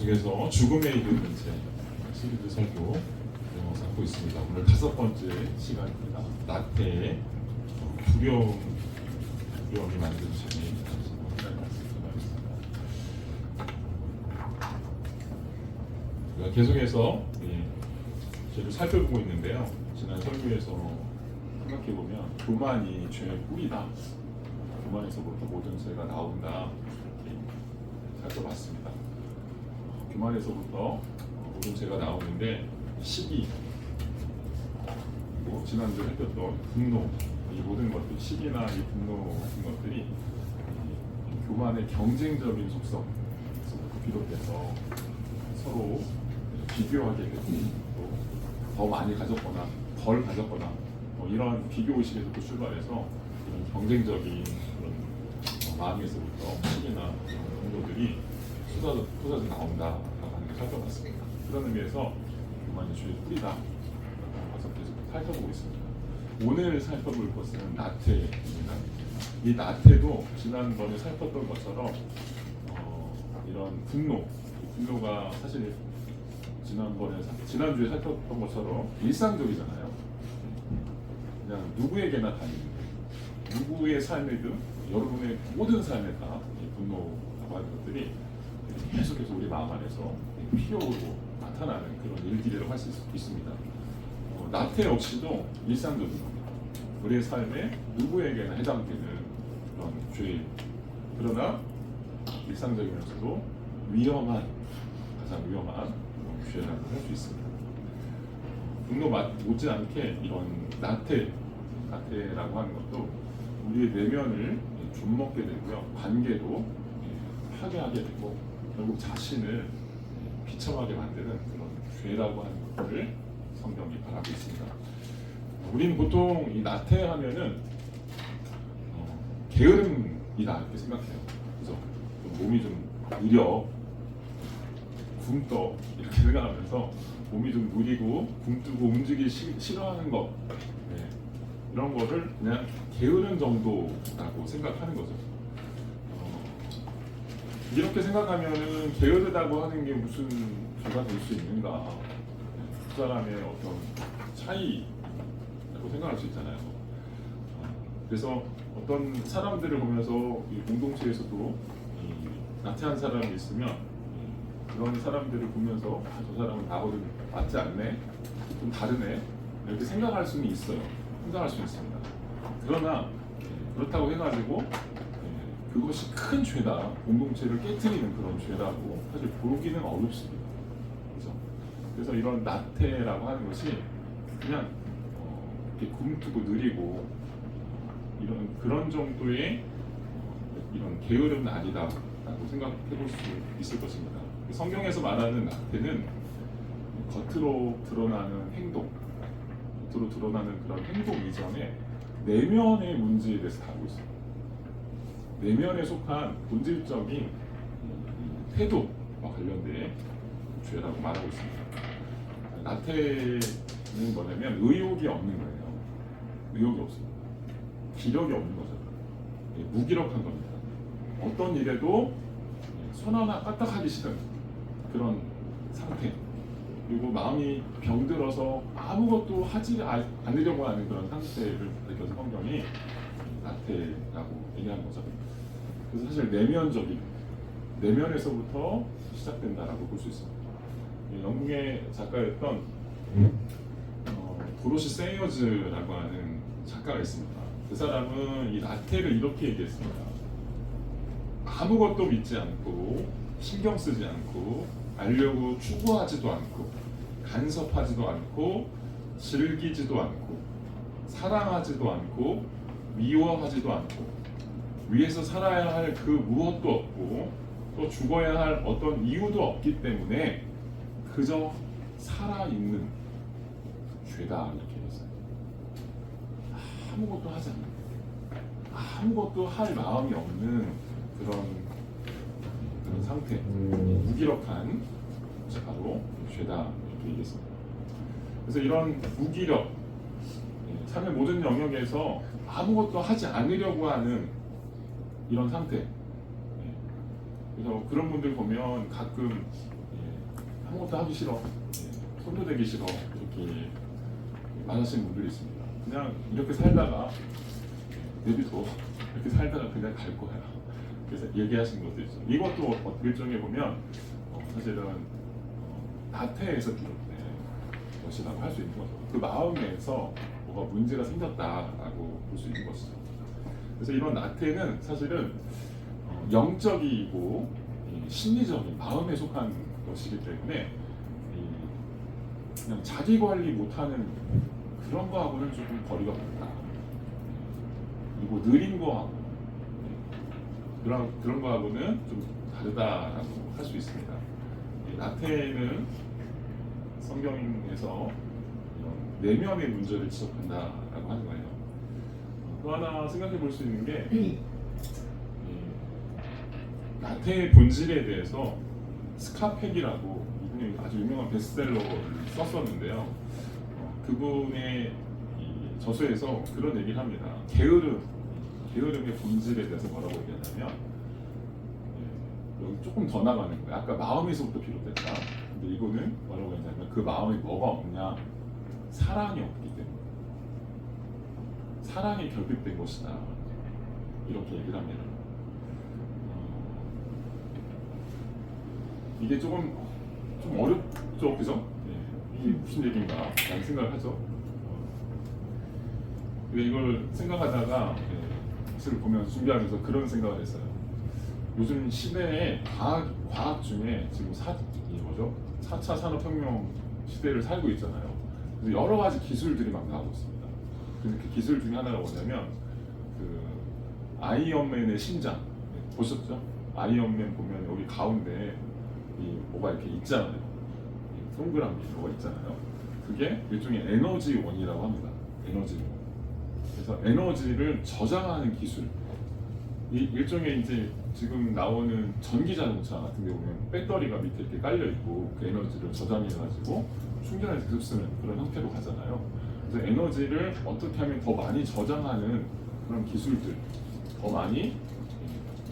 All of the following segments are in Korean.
계속해서 죽음에 이르는 죄 시리즈 설교 삼고 있습니다. 오늘 5번째 시간입니다. 나태의 두려움이 만든 죄인 계속해서 죄를 살펴보고 있는데요. 지난 설교에서 생각해보면 교만이 죄의 뿌리다. 교만에서부터 모든 죄가 나온다. 살펴봤습니다. 교만에서부터 모든 죄가 나오는데 시기, 그리고 지난주에 살폈던 분노, 이 모든 것들, 시기나 이 분노 같은 것들이 교만의 경쟁적인 속성에서부터 비롯돼서 서로 비교하게 되고 또 더 많이 가졌거나 덜 가졌거나 이런 비교 의식에서부터 출발해서 이런 경쟁적인 그런 마음에서부터 시기나 분노들이 쏟아져 나온다라고 하는 걸 살펴봤습니다. 그런 의미에서 교만이 죄의 뿌리다 라고 계속 살펴보고 있습니다. 오늘 살펴볼 것은 나태입니다. 이 나태도 지난번에 살폈던 것처럼 이런 분노가 사실 지난주에 살폈던 것처럼 일상적이잖아요. 그냥 누구에게나 다 있는, 누구의 삶에든 여러분의 모든 삶에 다 분노라고 하는 것들이 계속해서 우리 마음 안에서 필요로 나타나는 그런 일들이라고 할 수 있습니다. 나태 역시도 일상적인 겁니다. 우리의 삶에 누구에게나 해당되는 그런 죄. 그러나 일상적이면서도 가장 위험한 죄라고 할 수 있습니다. 분노 못지않게 이런 나태라고 하는 것도 우리의 내면을 좀먹게 되고요. 관계도 파괴하게 되고 결국 자신을 비참하게 만드는 그런 죄라고 하는 것을 성경이 말하고 있습니다. 우리는 보통 이 나태하면은 게으름이다 이렇게 생각해요. 그래서 몸이 좀 느려, 굶떠 이렇게 생각하면서 몸이 좀 느리고 굶뜨고 움직이기 싫어하는 것, 이런 거를 그냥 게으른 정도라고 생각하는 거죠. 이렇게 생각하면은 게으르다고 하는 게 무슨 죄가 될 수 있는가? 그 사람의 어떤 차이라고 생각할 수 있잖아요. 그래서 어떤 사람들을 보면서 이 공동체에서도 나태한 사람이 있으면 그런 사람들을 보면서 저 사람은 나하고는 맞지 않네, 좀 다르네 이렇게 생각할 수는 있어요. 생각할 수 있습니다. 그러나 그렇다고 해가지고 그것이 큰 죄다, 공동체를 깨트리는 그런 죄라고 사실 보기는 어렵습니다. 그래서 이런 나태라고 하는 것이 그냥 이렇게 굶뜨고 느리고 그런 정도의 이런 게으름은 아니다라고 생각해 볼 수 있을 것입니다. 성경에서 말하는 나태는 겉으로 드러나는 그런 행동 이전에 내면의 문제에 대해서 다루고 있습니다. 내면에 속한 본질적인 태도와 관련된 죄라고 말하고 있습니다. 나태는 뭐냐면 의욕이 없는 거예요. 의욕이 없습니다. 기력이 없는 거죠. 무기력한 겁니다. 어떤 일에도 손 하나 까딱하기 싫은 그런 상태. 그리고 마음이 병들어서 아무것도 하지 않으려고 하는 그런 상태를 밝혀서 성경이 나태라고 얘기하는 거죠. 그래서 사실 내면에서부터 시작된다라고 볼 수 있습니다. 영국의 작가였던 도로시 세이어즈라고 하는 작가가 있습니다. 그 사람은 이 나태를 이렇게 얘기했습니다. 아무것도 믿지 않고 신경 쓰지 않고 알려고 추구하지도 않고 간섭하지도 않고 즐기지도 않고 사랑하지도 않고 미워하지도 않고 위해서 살아야 할 그 무엇도 없고 또 죽어야 할 어떤 이유도 없기 때문에 그저 살아있는 죄다 이렇게 했어요. 아무것도 하지 않는, 아무것도 할 마음이 없는 그런 상태, 무기력한 것이 바로 죄다 이렇게 얘기했습니다. 그래서 이런 무기력, 삶의 모든 영역에서 아무것도 하지 않으려고 하는 이런 상태. 그래서 그런 분들 보면 가끔 아무것도 하기 싫어, 손도 대기 싫어, 이렇게 말하시는 분들이 있습니다. 그냥 이렇게 살다가 내비둬, 이렇게 살다가 그냥 갈 거야. 그래서 얘기하시는 것도 있죠. 이것도 일종의 보면 사실은 나태에서 비롯된 것이라고 할 수 있는 거죠. 그 마음에서 뭐가 문제가 생겼다라고 볼 수 있는 것이죠. 그래서 이런 나태는 사실은 영적이고 심리적인 마음에 속한 것이기 때문에 그냥 자기 관리 못하는 그런 거하고는 조금 거리가 멀다. 그리고 느린 거하고 그런 거하고는 좀 다르다라고 할 수 있습니다. 나태는 성경에서 이런 내면의 문제를 지적한다라고 하는 거예요. 또 하나 생각해 볼 수 있는 게 나태의 본질에 대해서 스카펙이라고 이분이 아주 유명한 베스트셀러를 썼었는데요. 그분의 이 저서에서 그런 얘기를 합니다. 게으름의 본질에 대해서 뭐라고 얘기하냐면 여기 조금 더 나가는 거예요. 아까 마음에서부터 비롯됐다. 근데 이거는 뭐라고 하냐면 그 마음에 뭐가 없냐? 사랑이 없기 때문에. 사랑이 결핍된 것이다. 이렇게 얘기를 합니다. 이게 좀 어렵죠, 그죠? 이게 무슨 얘기인가 라는 생각을 하죠. 이걸 생각하다가 책을 보면서 준비하면서 그런 생각을 했어요. 요즘 시대의 과학 중에 지금 4차 산업혁명 시대를 살고 있잖아요. 그래서 여러 가지 기술들이 막 나오고 있습니다. 근데 그 기술 중에 하나가 뭐냐면 그 아이언맨의 심장 보셨죠? 아이언맨 보면 여기 가운데 뭐가 이렇게 있잖아요. 동그란 뭐가 있잖아요. 그게 일종의 에너지원이라고 합니다. 에너지원. 그래서 에너지를 저장하는 기술. 이 일종의 이제 지금 나오는 전기 자동차 같은 데 보면 배터리가 밑에 이렇게 깔려 있고 그 에너지를 저장해 가지고 충전해서 계속 쓰는 그런 형태로 가잖아요. 그래서 에너지를 어떻게 하면 더 많이 저장하는 그런 기술들, 더 많이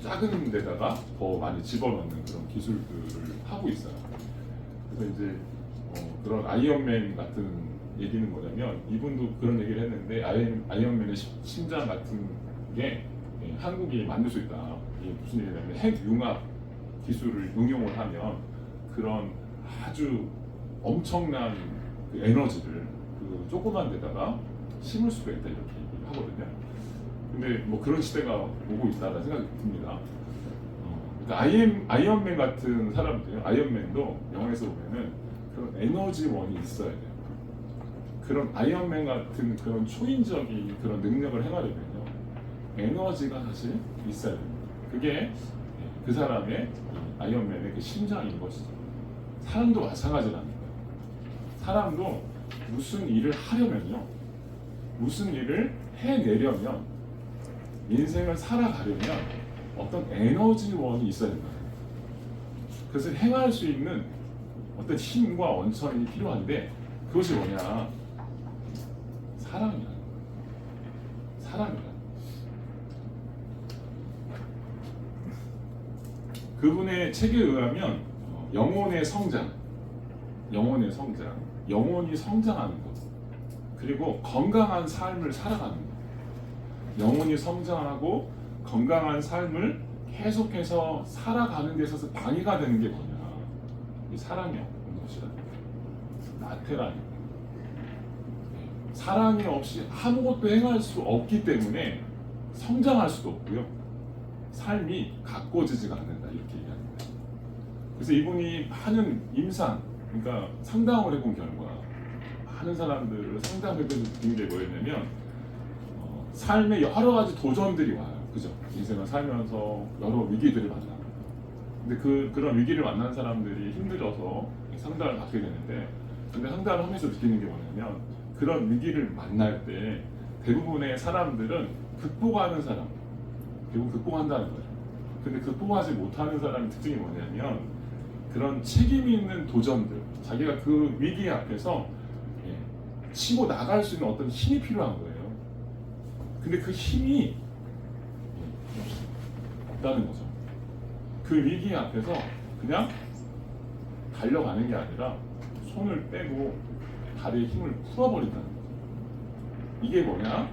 작은 데다가 더 많이 집어넣는 그런 기술들을 하고 있어요. 그래서 이제 그런 아이언맨 같은 얘기는 뭐냐면 이분도 그런 얘기를 했는데 아이언맨의 심장 같은 게 한국이 만들 수 있다. 이게 무슨 얘기냐면 핵융합 기술을 응용을 하면 그런 아주 엄청난 그 에너지를 그 조그만 데다가 심을 수가 있다 이렇게 얘기를 하거든요. 근데 뭐 그런 시대가 오고 있다는 생각이 듭니다. 그러니까 아이언맨 같은 사람들, 아이언맨도 영화에서 보면은 그런 에너지원이 있어야 돼요. 그런 아이언맨 같은 그런 초인적인 그런 능력을 행하려면요, 에너지가 사실 있어야 됩니다. 그게 그 사람의 아이언맨의 그 심장인 것이죠. 사람도 마찬가지라는 거예요. 사람도 무슨 일을 하려면요, 무슨 일을 해내려면, 인생을 살아가려면 어떤 에너지원이 있어야 된다. 그것을 행할 수 있는 어떤 힘과 원천이 필요한데 그것이 뭐냐? 사랑이야. 사랑이야. 그분의 책에 의하면 영혼이 성장하는 것, 그리고 건강한 삶을 살아가는 것, 영혼이 성장하고 건강한 삶을 계속해서 살아가는 데 있어서 방해가 되는 게 뭐냐? 이 사랑이 없는 것이다. 나태라는 거예요. 사랑이 없이 아무것도 행할 수 없기 때문에 성장할 수도 없고요. 삶이 가꿔지지가 않는다 이렇게 얘기합니다. 그래서 이분이 많은 임상, 그러니까 상담을 해본 결과 많은 사람들을 상담해본 게 뭐였냐면 삶에 여러 가지 도전들이 와요. 그죠? 인생을 살면서 여러 위기들을 만나요. 근데 그런 위기를 만난 사람들이 힘들어서 상담을 받게 되는데, 근데 상담을 하면서 느끼는 게 뭐냐면 그런 위기를 만날 때 대부분의 사람들은 결국 극복한다는 거예요. 근데 극복하지 못하는 사람의 특징이 뭐냐면 그런 책임 있는 도전들, 자기가 그 위기 앞에서 치고 나갈 수 있는 어떤 힘이 필요한 거예요. 근데 그 힘이 없다는 거죠. 그 위기 앞에서 그냥 달려가는 게 아니라 손을 빼고 다리의 힘을 풀어버린다는 거죠. 이게 뭐냐?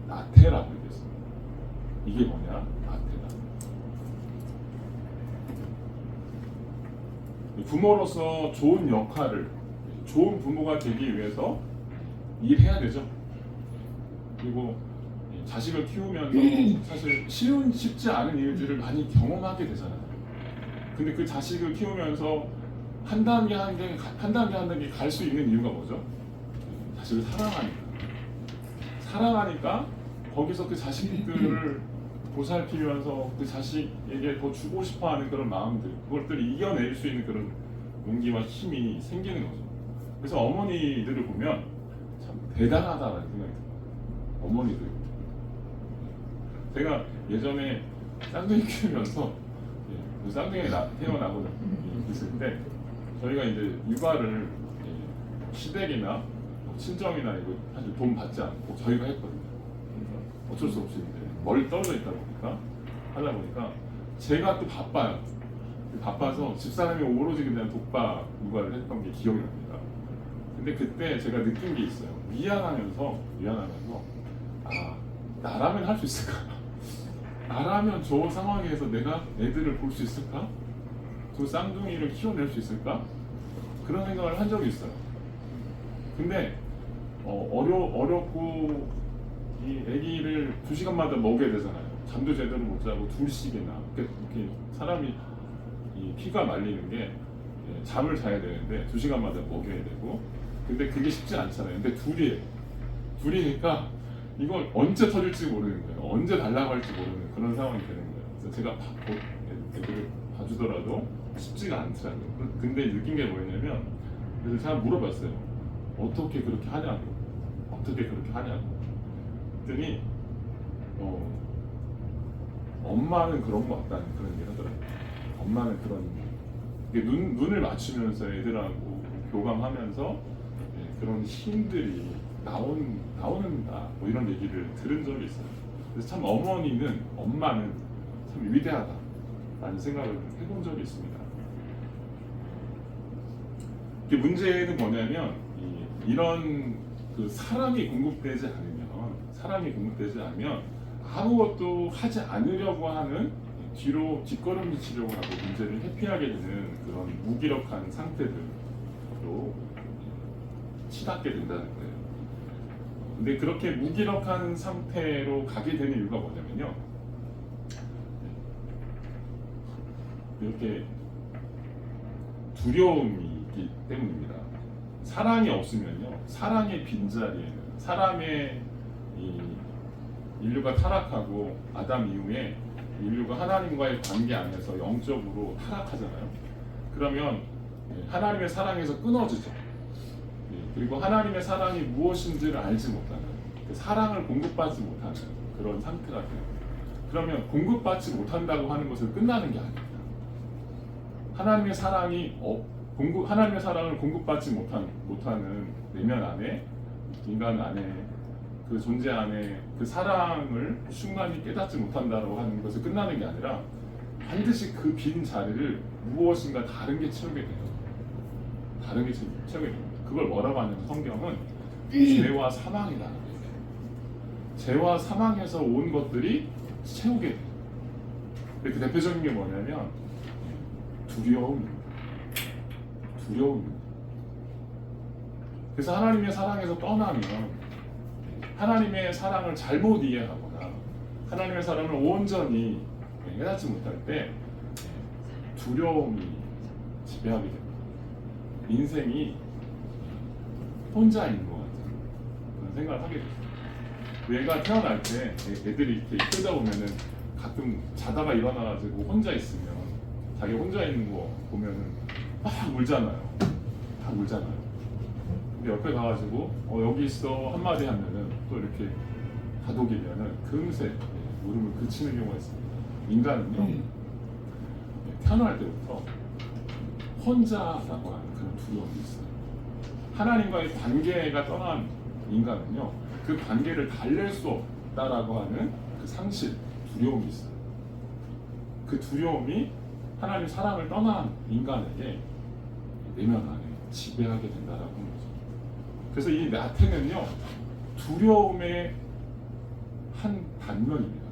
나태라고 얘기했어요. 이게 뭐냐? 나태다. 부모로서 좋은 역할을, 좋은 부모가 되기 위해서 일해야 되죠. 그리고 자식을 키우면서 사실 쉽지 않은 일들을 많이 경험하게 되잖아요. 근데 그 자식을 키우면서 한 단계 한 단계 갈 수 있는 이유가 뭐죠? 자식을 사랑하니까 거기서 그 자식들을 보살피면서 그 자식에게 더 주고 싶어하는 그런 마음들, 그것들을 이겨낼 수 있는 그런 용기와 힘이 생기는 거죠. 그래서 어머니들을 보면 참 대단하다는 생각이 들어요. 어머니들. 제가 예전에 쌍둥이 키우면서 쌍둥이 태어나고 있을 때 저희가 이제 육아를 시댁이나 친정이나 이거 사실 돈 받지 않고 저희가 했거든요. 어쩔 수 없이 이제 멀리 떨어져 있다 보니까 하다 보니까 제가 또 바빠요. 바빠서 집사람이 오로지 그냥 독박 육아를 했던 게 기억이 납니다. 근데 그때 제가 느낀 게 있어요. 미안하면서 아, 나라면 할 수 있을까? 나라면 저 상황에서 내가 애들을 볼 수 있을까? 그 쌍둥이를 키워낼 수 있을까? 그런 생각을 한 적이 있어요. 근데 어렵고 이 아기를 2시간마다 먹여야 되잖아요. 잠도 제대로 못 자고 2시간이나 이렇게 사람이 이 피가 말리는 게 잠을 자야 되는데 2시간마다 먹여야 되고, 근데 그게 쉽지 않잖아요. 근데 둘이니까 이걸 언제 터질지 모르는 거예요. 언제 달라고 할지 모르는 그런 상황이 되는 거예요. 그래서 제가 애들을 봐주더라도 쉽지가 않더라고요. 근데 느낀 게 뭐였냐면, 그래서 제가 물어봤어요. 어떻게 그렇게 하냐고. 그랬더니 엄마는 그런 것 같다는 그런 얘기를 하더라고요. 엄마는 그런 눈을 맞추면서 애들하고 교감하면서 그런 힘들이 나오는다, 뭐 이런 얘기를 들은 적이 있어요. 그래서 참 엄마는 참 위대하다라는 생각을 해본 적이 있습니다. 문제는 뭐냐면 이런 그 사랑이 공급되지 않으면 아무것도 하지 않으려고 하는, 뒤로 뒷걸음치려고 하고 문제를 회피하게 되는 그런 무기력한 상태들로 치닫게 된다는 거예요. 근데 그렇게 무기력한 상태로 가게 되는 이유가 뭐냐면요, 이렇게 두려움이기 때문입니다. 사랑이 없으면요, 사랑의 빈자리에는, 사람의 인류가 타락하고 아담 이후에 인류가 하나님과의 관계 안에서 영적으로 타락하잖아요. 그러면 하나님의 사랑에서 끊어지죠. 그리고 하나님의 사랑이 무엇인지를 알지 못하는, 사랑을 공급받지 못하는 그런 상태가 돼요. 그러면 공급받지 못한다고 하는 것은 끝나는 게 아닙니다. 하나님의 사랑을 공급받지 못하는 내면 안에, 인간 안에, 그 존재 안에 그 사랑을 충만히 깨닫지 못한다고 하는 것을 끝나는 게 아니라 반드시 그 빈 자리를 무엇인가 다른 게 채우게 돼요. 다른 게 채우게 됩니다. 그걸 뭐라고 하냐면 성경은 죄와 사망이라는 거예요. 죄와 사망에서 온 것들이 채우게 돼요. 그 대표적인 게 뭐냐면 두려움입니다. 그래서 하나님의 사랑에서 떠나면, 하나님의 사랑을 잘못 이해하거나 하나님의 사랑을 온전히 깨닫지 못할 때 두려움이 지배하게 됩니다. 인생이 혼자 있는 것 같은 그런 생각을 하게 됩니다. 얘가 태어날 때 애들이 이렇게 크다 보면은 가끔 자다가 일어나가지고 혼자 있으면, 자기 혼자 있는 거 보면은 막 울잖아요. 근데 옆에 가가지고 여기 있어 한마디 하면은 또 이렇게 다독이면은 금세 울음을 그치는 경우가 있습니다. 인간은요, 태어날 때부터 혼자라고 하는 그런 두려움이 있어요. 하나님과의 관계가 떠난 인간은요, 그 관계를 달랠 수 없다라고 하는 그 상실, 두려움이 있어요. 그 두려움이 하나님 사랑을 떠난 인간에게 내면 안에 지배하게 된다라고 하는 거죠. 그래서 이 나태는요, 두려움의 한 단면입니다.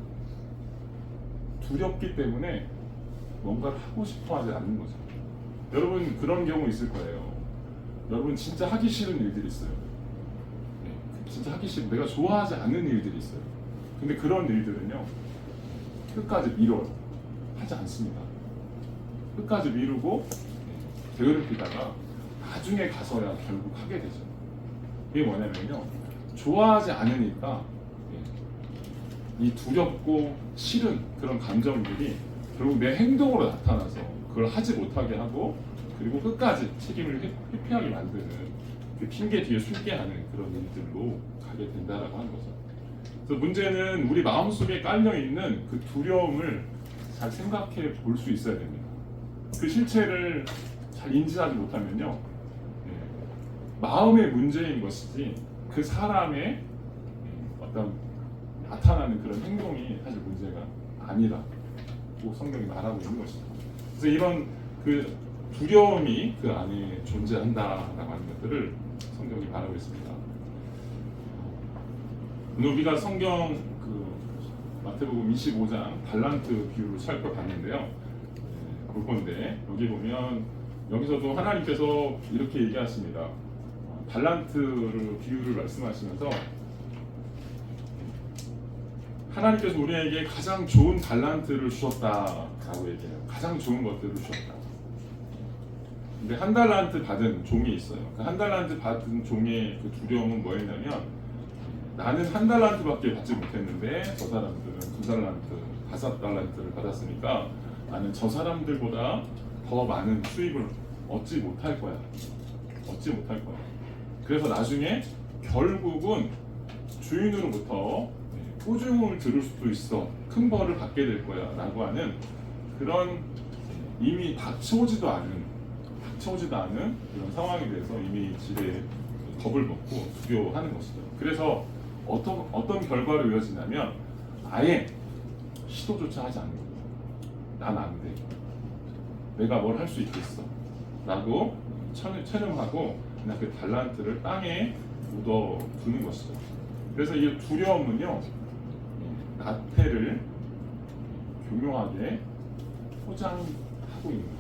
두렵기 때문에 뭔가를 하고 싶어 하지 않는 거죠. 여러분 그런 경우 있을 거예요. 여러분 진짜 하기 싫은 일들이 있어요. 네, 진짜 하기 싫은, 내가 좋아하지 않는 일들이 있어요. 근데 그런 일들은요, 끝까지 미뤄요. 하지 않습니다. 끝까지 미루고 게으름 피다가 나중에 가서야 결국 하게 되죠. 이게 뭐냐면요, 좋아하지 않으니까 이 두렵고 싫은 그런 감정들이 결국 내 행동으로 나타나서 그걸 하지 못하게 하고, 그리고 끝까지 책임을 회피하게 만드는 그 핑계 뒤에 숨게 하는 그런 일들로 가게 된다라고 하는 거죠. 그래서 문제는 우리 마음속에 깔려있는 그 두려움을 잘 생각해 볼 수 있어야 됩니다. 그 실체를 잘 인지하지 못하면요, 마음의 문제인 것이지 그 사람의 어떤 나타나는 그런 행동이 사실 문제가 아니라고 성경이 말하고 있는 것이죠. 그래서 이런 그 두려움이 그 안에 존재한다라고 하는 것들을 성경이 말하고 있습니다. 오늘 우리가 성경 그 마태복음 25장 달란트 비유를 살펴봤는데요. 볼 건데 여기 보면 여기서도 하나님께서 이렇게 얘기하십니다. 달란트를 비유를 말씀하시면서 하나님께서 우리에게 가장 좋은 달란트를 주셨다라고 얘기해요. 가장 좋은 것들을 주셨다. 근데 한 달란트 받은 종이 있어요. 그 한 달란트 받은 종의 그 두려움은 뭐였냐면, 나는 한 달란트밖에 받지 못했는데 저 사람들은 두 달란트, 5달란트를 받았으니까 나는 저 사람들보다 더 많은 수입을 얻지 못할 거야. 얻지 못할 거야. 그래서 나중에 결국은 주인으로부터 꾸중을 들을 수도 있어. 큰 벌을 받게 될 거야. 라고 하는 그런 이미 닥쳐오지도 않은 그런 상황에 대해서 이미 지레 겁을 먹고 두려워하는 것이죠. 그래서 어떤 결과로 이어지냐면 아예 시도조차 하지 않는 거예요. 난 안 돼. 내가 뭘 할 수 있겠어. 라고 체념하고 그냥 그 달란트를 땅에 묻어두는 것이죠. 그래서 이 두려움은요, 나태를 교묘하게 포장하고 있는 거예요.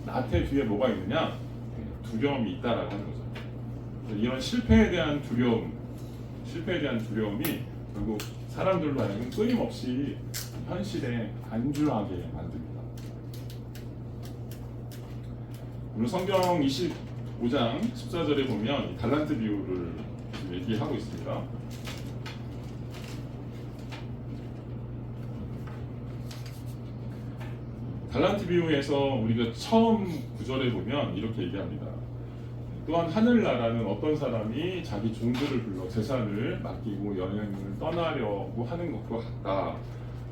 나태 뒤에 뭐가 있느냐? 두려움이 있다라고 하는 거죠. 이런 실패에 대한 두려움이 결국 사람들로 하여금 끊임없이 현실에 안주하게 만듭니다. 오늘 성경 25장 14절에 보면 이 달란트 비유를 얘기하고 있습니다. 달란트 비유에서 우리가 처음 구절에 보면 이렇게 얘기합니다. 또한 하늘나라는 어떤 사람이 자기 종들을 불러 재산을 맡기고 여행을 떠나려고 하는 것과 같다.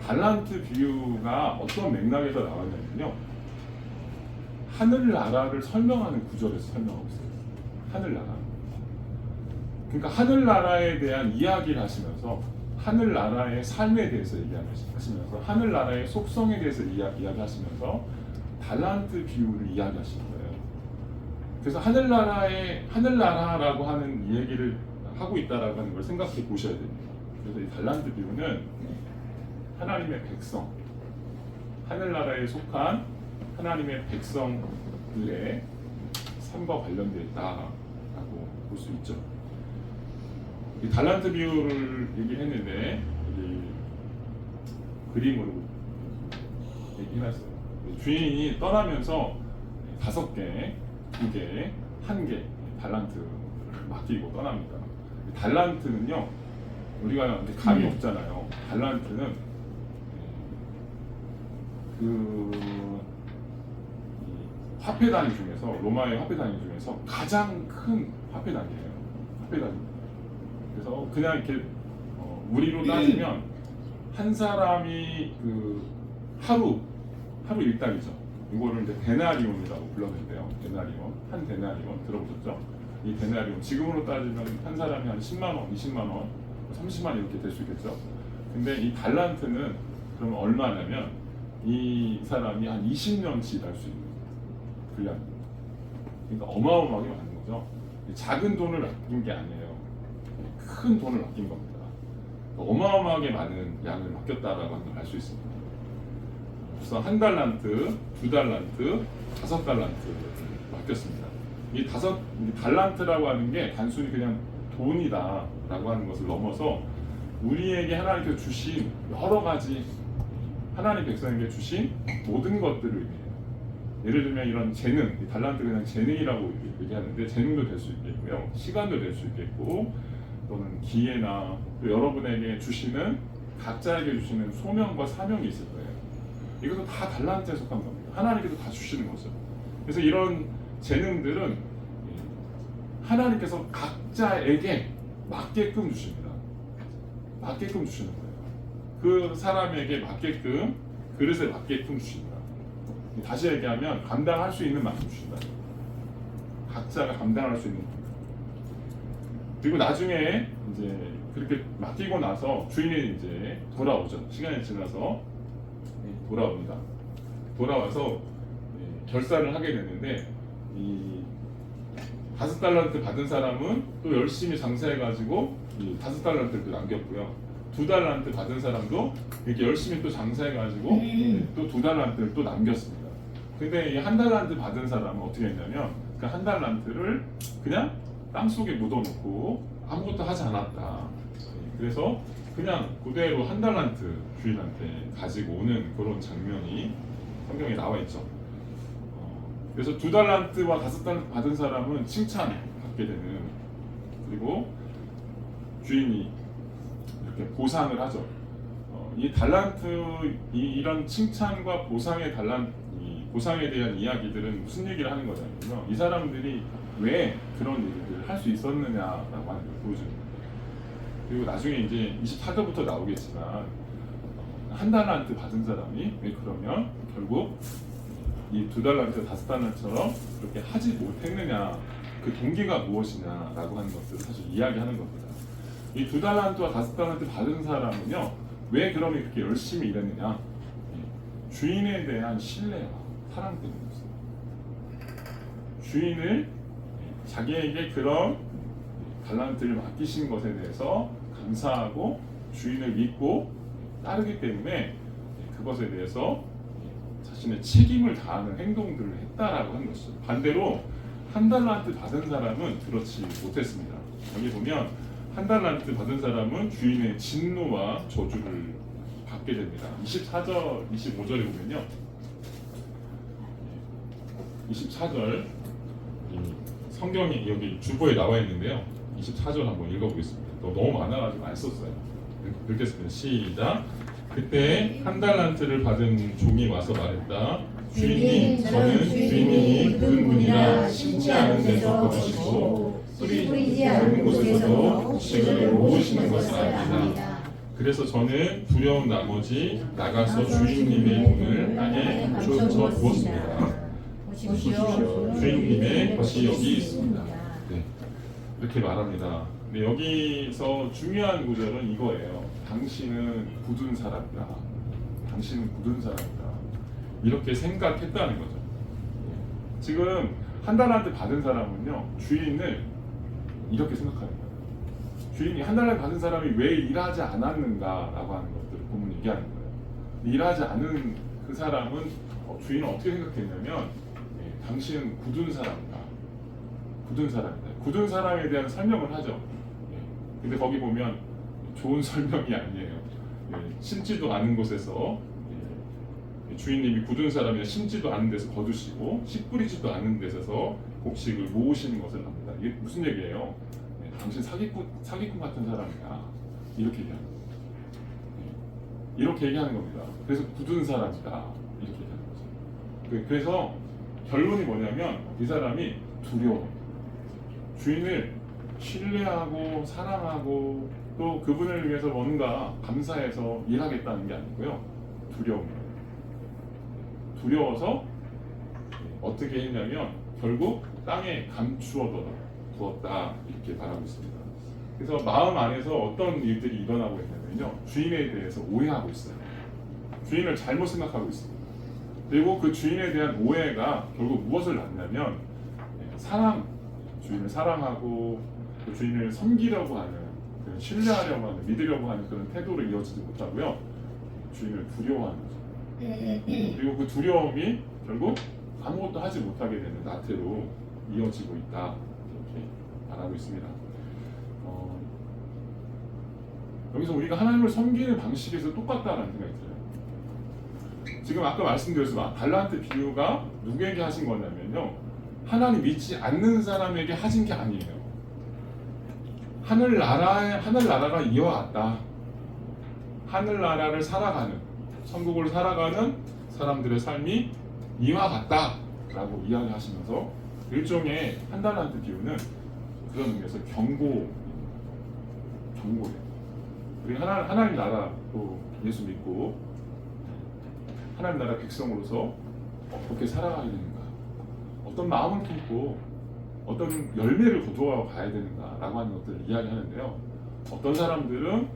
달란트 비유가 어떤 맥락에서 나왔냐면요, 하늘나라를 설명하는 구절에서 설명하고 있어요. 하늘나라. 그러니까 하늘나라에 대한 이야기를 하시면서 하늘나라의 삶에 대해서 얘기하시면서 하늘나라의 속성에 대해서 이야기하시면서 달란트 비유를 이야기하시는 거예요. 그래서 하늘나라라고 하는 얘기를 하고 있다라고 하는 걸 생각해 보셔야 됩니다. 그래서 이 달란트 비유는 하나님의 백성, 하늘나라에 속한 하나님의 백성들의 삶과 관련되어 있다라고 볼 수 있죠. 이 달란트 비유를 얘기했는데 그림으로 얘기해놨어요. 주인이 떠나면서 5개, 2개, 1개 달란트를 맡기고 떠납니다. 달란트는요, 우리가 감이 없잖아요. 달란트는 그 화폐 단위 중에서, 로마의 화폐 단위 중에서 가장 큰 화폐 단위예요. 화폐 단위. 그래서 그냥 이렇게 우리로 따지면 한 사람이 그 하루 일당이죠. 이거를 이제 데나리온이라고 불렀는데요. 데나리온, 한 데나리온 들어보셨죠? 이 데나리온 지금으로 따지면 한 사람이 한 10만 원, 20만 원, 30만 원 이렇게 될 수 있겠죠. 근데 이 달란트는 그러면 얼마냐면 이 사람이 한 20년치 일할 수 있는 분량. 그러니까 어마어마하게 많은 거죠. 작은 돈을 아낀 게 아니에요. 큰 돈을 아낀 겁니다. 어마어마하게 많은 양을 맡겼다라고 하는 걸 알 수 있습니다. 그래서 1달란트, 2달란트, 5달란트 맡겼습니다. 이 5달란트라고 하는 게 단순히 그냥 돈이다라고 하는 것을 넘어서 우리에게 하나님께서 주신 여러 가지 하나님 백성에게 주신 모든 것들을 의미해요. 예를 들면 이런 재능, 이 달란트 그냥 재능이라고 얘기하는데 재능도 될 수 있겠고요, 시간도 될 수 있겠고, 또는 기회나 또 여러분에게 주시는 각자에게 주시는 소명과 사명이 있을 거예요. 이것도 다 달란트에 속한 겁니다. 하나님께서 다 주시는 거죠. 그래서 이런 재능들은 하나님께서 각자에게 맞게끔 주십니다. 맞게끔 주시는 거예요. 그 사람에게 맞게끔, 그릇에 맞게끔 주십니다. 다시 얘기하면 감당할 수 있는 만큼 주신다. 각자가 감당할 수 있는 만큼. 그리고 나중에 이제 그렇게 맡기고 나서 주인이 이제 돌아오죠. 시간이 지나서 돌아옵니다. 돌아와서 결산을 하게 되는데, 이 5달란트 받은 사람은 또 열심히 장사해가지고 이 5달란트를 또 남겼고요. 2달란트 받은 사람도 이렇게 열심히 또 장사해가지고 또 2달란트를 또 남겼습니다. 근데 이 1달란트 받은 사람은 어떻게 했냐면 그 1달란트를 그냥 땅속에 묻어놓고 아무것도 하지 않았다. 그래서 그냥 그대로 1달란트 주인한테 가지고 오는 그런 장면이 성경에 나와 있죠. 그래서 2달란트와 5달란트 받은 사람은 칭찬받게 되는, 그리고 주인이 이렇게 보상을 하죠. 이 달란트, 이런 칭찬과 보상에 대한 이야기들은 무슨 얘기를 하는 거냐면요, 이 사람들이 왜 그런 일을 할 수 있었느냐라고 하는 걸 보여줍니다. 그리고 나중에 이제 24절부터 나오겠지만 1달란트 받은 사람이 왜 그러면 결국 이 2달란트, 5달란트처럼 그렇게 하지 못했느냐, 그 동기가 무엇이냐라고 하는 것들을 사실 이야기하는 겁니다. 이 2달란트와 5달란트 받은 사람은요, 왜 그럼 이렇게 열심히 일했느냐? 주인에 대한 신뢰와 사랑 때문이었어요. 주인을, 자기에게 그런 달란트를 맡기신 것에 대해서 감사하고 주인을 믿고 따르기 때문에 그것에 대해서 자신의 책임을 다하는 행동들을 했다라고 하는 것이죠. 반대로 1달란트 받은 사람은 그렇지 못했습니다. 여기 보면 1달란트 받은 사람은 주인의 진노와 저주를 받게 됩니다. 24절, 25절에 보면요, 24절 성경이 여기 주보에 나와 있는데요, 24절 한번 읽어보겠습니다. 너무 많아가지고 안 썼어요. 읽겠습니다. 시작. 그때 1달란트를 받은 종이 와서 말했다. 주인님, 저는 주인님이 부른 분이라 심지 않은 데서 거두시고 뿌리지 않은 곳에서도 곡식을 모으시는 것을 압니다. 그래서 저는 두려운 나머지 나가서 주인님의 돈을 땅에 감춰 두었습니다. 보십시오, 주인님의 것이 여기 있습니다. 네, 이렇게 말합니다. 네, 여기서 중요한 구절은 이거예요. 당신은 굳은 사람이다. 당신은 굳은 사람이다. 이렇게 생각했다는 거죠. 지금 1달란트 받은 사람은요, 주인을 이렇게 생각하는 거예요. 주인이 1달란트 받은 사람이 왜 일하지 않았는가라고 하는 것들을 보면 얘기하는 거예요. 일하지 않은 그 사람은 주인은 어떻게 생각했냐면, 당신은 굳은 사람이다. 굳은 사람이다. 굳은 사람에 대한 설명을 하죠. 근데 거기 보면 좋은 설명이 아니에요. 심지도 않은 곳에서 주인님이 굳은 사람이나 심지도 않은 데서 거두시고 씨 뿌리지도 않은 데서 곡식을 모으시는 것을 합니다. 이게 무슨 얘기예요? 당신 사기꾼 같은 사람이다. 이렇게 얘기하는 거예요. 이렇게 얘기하는 겁니다. 그래서 굳은 사람이다. 이렇게 얘기하는 거죠. 그래서 결론이 뭐냐면 이 사람이 두려워. 주인을 신뢰하고 사랑하고 또 그분을 위해서 뭔가 감사해서 일하겠다는 게 아니고요, 두려움이에요. 두려워서 어떻게 했냐면 결국 땅에 감추어 두었다, 이렇게 말하고 있습니다. 그래서 마음 안에서 어떤 일들이 일어나고 있냐면요, 주인에 대해서 오해하고 있어요. 주인을 잘못 생각하고 있습니다. 그리고 그 주인에 대한 오해가 결국 무엇을 낳냐면 사랑, 주인을 사랑하고 또 주인을 섬기려고 하는, 신뢰하려고 하는, 믿으려고 하는 그런 태도로 이어지지 못하고요, 주인을 두려워하는 거죠. 그리고 그 두려움이 결국 아무것도 하지 못하게 되는 나태로 이어지고 있다, 이렇게 말하고 있습니다. 여기서 우리가 하나님을 섬기는 방식에서 똑같다라는 생각이 들어요. 지금 아까 말씀드렸지만 달란트 비유가 누구에게 하신 거냐면요, 하나님 믿지 않는 사람에게 하신 게 아니에요. 하늘나라가 이어왔다. 하늘나라를 살아가는, 천국을 살아가는 사람들의 삶이 이와 같다라고 이야기하시면서 일종의 한 달란트 비유는 그런 의미에서 경고예요. 우리 하나님 나라 또 예수 믿고 하나님 나라 백성으로서 어떻게 살아가야 되는가, 어떤 마음을 품고 어떤 열매를 거두어 가야 되는가라고 하는 것들을 이야기하는데요. 어떤 사람들은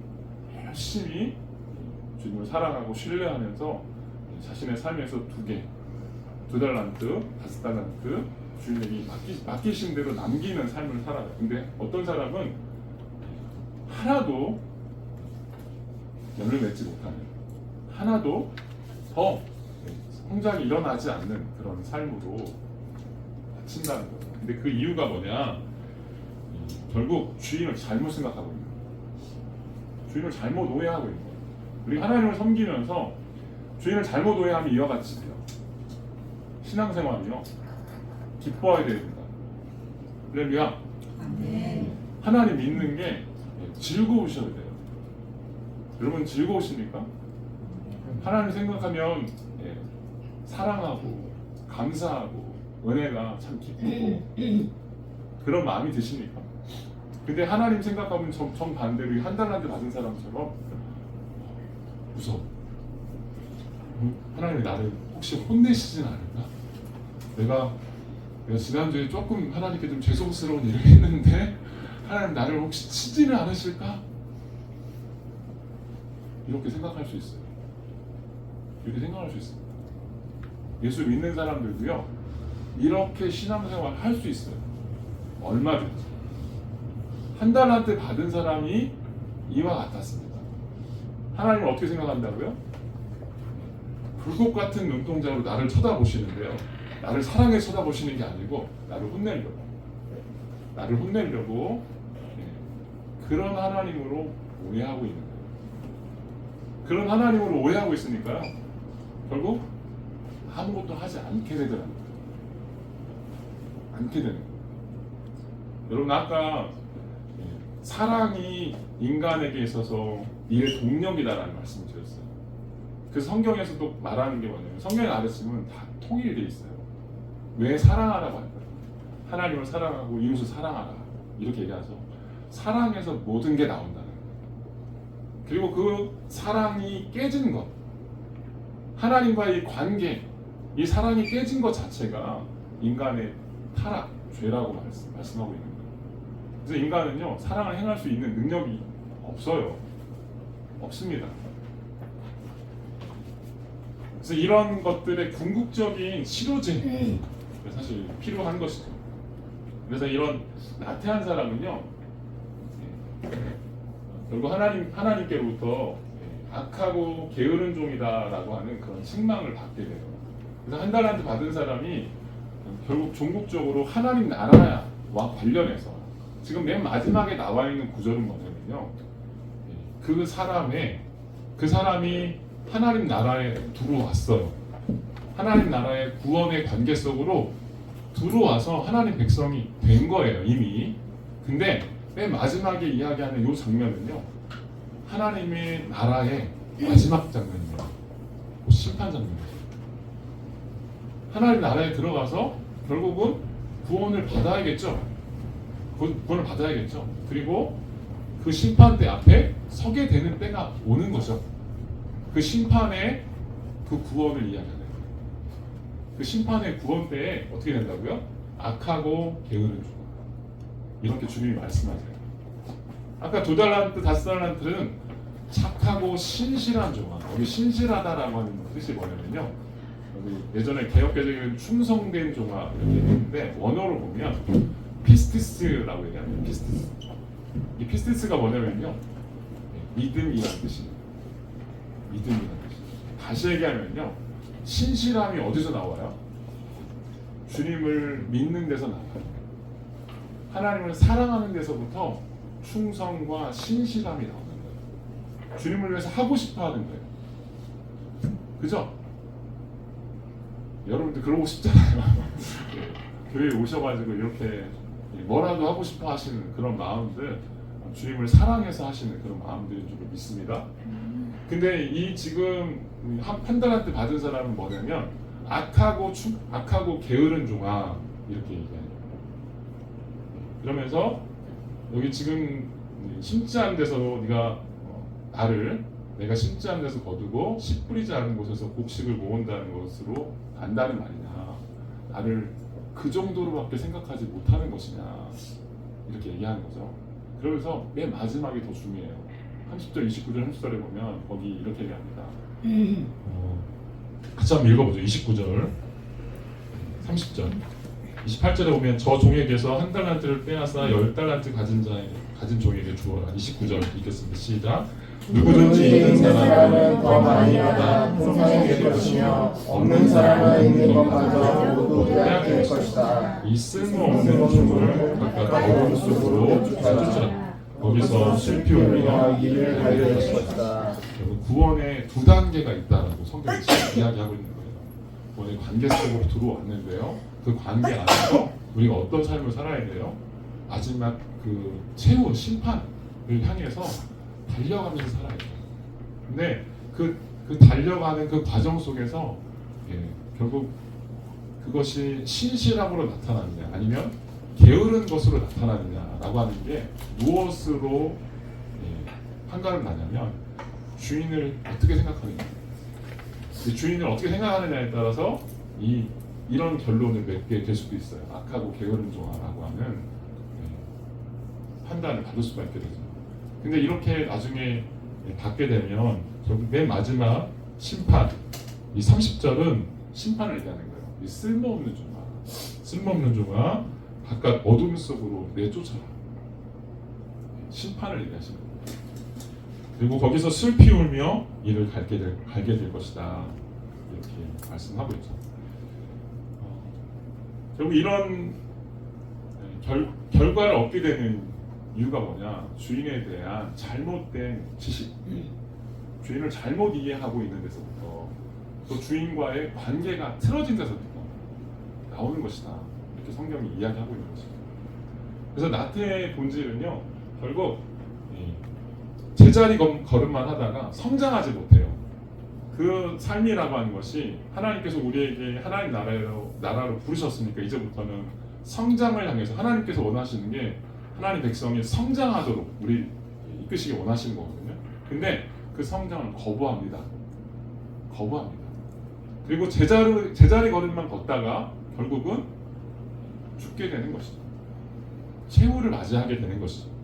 열심히 주님을 사랑하고 신뢰하면서 자신의 삶에서 2달란트, 5달란트 주인에게 맡기신 대로 남기는 삶을 살아요. 근데 어떤 사람은 하나도 열을 맺지 못하는, 하나도 더 성장이 일어나지 않는 그런 삶으로 마친다는 거예요. 근데 그 이유가 뭐냐? 결국 주인을 잘못 생각하고 있는 거예요. 주인을 잘못 오해하고 있는 거예요. 우리 하나님을 섬기면서 주인을 잘못 오해하면 이와 같이 돼요. 신앙생활이요, 기뻐해야 됩니다. 할렐루야. 하나님 믿는 게 즐거우셔야 돼요. 여러분 즐거우십니까? 하나님 생각하면 사랑하고 감사하고 은혜가 참 기쁘고 그런 마음이 드십니까? 근데 하나님 생각하면 정반대로 한 달란트 받은 사람처럼 무서워. 하나님이 나를 혹시 혼내시진 않을까? 내가 지난주에 조금 하나님께 좀 죄송스러운 일을 했는데 하나님 나를 혹시 치지는 않으실까? 이렇게 생각할 수 있어요. 이렇게 생각할 수 있습니다. 예수 믿는 사람들도요, 이렇게 신앙생활 할 수 있어요. 얼마든지. 한 달란트 받은 사람이 이와 같았습니다. 하나님을 어떻게 생각한다고요? 불꽃 같은 눈동자로 나를 쳐다보시는데요, 나를 사랑해 쳐다보시는 게 아니고 나를 혼내려고 그런 하나님으로 오해하고 있는 거예요. 그런 하나님으로 오해하고 있으니까요, 결국 아무것도 하지 않게 되더라고요. 않게 되는 거예요. 여러분 아까 사랑이 인간에게 있어서 일의 동력이다라는 말씀을 드렸어요. 그래서 성경에서도 말하는 게 뭐냐면, 성경의 가르침은 다 통일되어 있어요. 왜 사랑하라고 할까요? 하나님을 사랑하고 이웃을 사랑하라, 이렇게 얘기하죠. 사랑에서 모든 게 나온다는 거예요. 그리고 그 사랑이 깨진 것, 하나님과의 관계, 이 사랑이 깨진 것 자체가 인간의 타락, 죄라고 말씀하고 있는 거예요. 그래서 인간은요, 사랑을 행할 수 있는 능력이 없어요. 없습니다. 그래서 이런 것들의 궁극적인 치료제, 사실 필요한 것이죠. 그래서 이런 나태한 사람은요, 결국 하나님께로부터 악하고 게으른 종이다라고 하는 그런 책망을 받게 돼요. 그래서 한 달란트 받은 사람이 결국 종국적으로 하나님 나라와 관련해서 지금 맨 마지막에 나와 있는 구절은 뭐냐면요, 그 사람이 하나님 나라에 들어왔어요. 하나님 나라의 구원의 관계 속으로 들어와서 하나님 백성이 된 거예요, 이미. 근데 맨 마지막에 이야기하는 이 장면은요, 하나님의 나라의 마지막 장면이에요. 심판 장면이에요. 하나님 나라에 들어가서 결국은 구원을 받아야겠죠. 구원을 받아야겠죠. 그리고 그 심판대 앞에 서게 되는 때가 오는 거죠. 그 심판의 그 구원을 이야기하는 거예요. 그 심판의 구원 때에 어떻게 된다고요? 악하고 게으른 종, 이렇게 주님이 말씀하세요. 아까 2달란트, 5달란트는 착하고 신실한 종아, 여기 신실하다라고 하는 뜻이 뭐냐면요, 예전에 개혁개정에는 충성된 종아 이렇게 했는데 원어로 보면 피스티스라고 얘기합니다. 피스티스. 이 피스티스가 뭐냐면요, 믿음이라는 뜻이에요. 믿음이라는 뜻이에요. 다시 얘기하면요, 신실함이 어디서 나와요? 주님을 믿는 데서 나와요. 하나님을 사랑하는 데서부터 충성과 신실함이 나오는 거예요. 주님을 위해서 하고 싶어 하는 거예요. 그죠? 여러분들 그러고 싶잖아요. 교회에 오셔가지고 이렇게 뭐라도 하고 싶어 하시는 그런 마음들, 주님을 사랑해서 하시는 그런 마음들인 줄 믿습니다. 근데 이 지금 한 달한테 받은 사람은 뭐냐면 악하고 게으른 종아 이렇게 얘기해요. 그러면서 여기 지금 심지 않은 데서 네가 내가 심지 않은 데서 거두고 씨 뿌리지 않은 곳에서 곡식을 모은다는 것으로 안다는 말이냐, 나를 그 정도로밖에 생각하지 못하는 것이냐 이렇게 얘기하는 거죠. 그러면서 맨 마지막이 더 중요해요. 30절, 29절, 30절에 보면 거기 이렇게 얘기합니다. 같이 한번 읽어보죠. 29절, 30절, 28절에 보면 저 종에게서 한 달란트를 빼앗아 10달란트 가진 종에게 주어라. 29절 읽겠습니다. 시작. 누구든지 있는 사람은 더 많이 받아 풍성하게 될 것이며 없는 사람은 있는 것마저 모두 빼앗길 것이다. 이 쓸모없는 종을 각각 어둠 속으로 쫓아라. 거기서 슬피 울리며 이를 갈게 될 것이다. 구원의 두 단계가 있다라고 성경이 이야기하고 있는 거예요. 구원의 관계 속으로 들어왔는데요, 그 관계 안에서 우리가 어떤 삶을 살아야 돼요? 마지막 그 최후 심판을 향해서 달려가면서 살아야 돼요. 근데 그 달려가는 그 과정 속에서 결국 그것이 신실함으로 나타나느냐 아니면 게으른 것으로 나타나느냐라고 하는 게 무엇으로 판가름 나냐면 주인을 어떻게 생각하느냐. 주인을 어떻게 생각하느냐에 따라서 이런 결론을 맺게 될 수도 있어요. 악하고 게으른 종아라고 하는 판단을 받을 수가 있게 되죠. 근데 이렇게 나중에 받게 되면 결국 맨 마지막 심판, 이 30절은 심판을 얘기하는 거예요. 이 쓸모없는 종아 바깥 어둠 속으로 내쫓아라. 심판을 얘기하시는 거예요. 그리고 거기서 슬피 울며 이를 갈게 될 것이다. 이렇게 말씀하고 있죠. 결국 이런 결과를 얻게 되는 이유가 뭐냐? 주인에 대한 잘못된 지식, 주인을 잘못 이해하고 있는 데서부터 또 주인과의 관계가 틀어진 데서부터 나오는 것이다. 이렇게 성경이 이야기하고 있는 것입니다. 그래서 나태의 본질은요, 결국 제자리 걸음만 하다가 성장하지 못해요. 그 삶이라고 하는 것이 하나님께서 우리에게 하나님 나라로 부르셨으니까 이제부터는 성장을 향해서 하나님께서 원하시는 게 하나님 백성이 성장하도록 우리 이끄시기 원하시는 거거든요. 근데 그 성장을 거부합니다. 그리고 제자리 걸음만 걷다가 결국은 죽게 되는 것이죠. 최후를 맞이하게 되는 것이죠.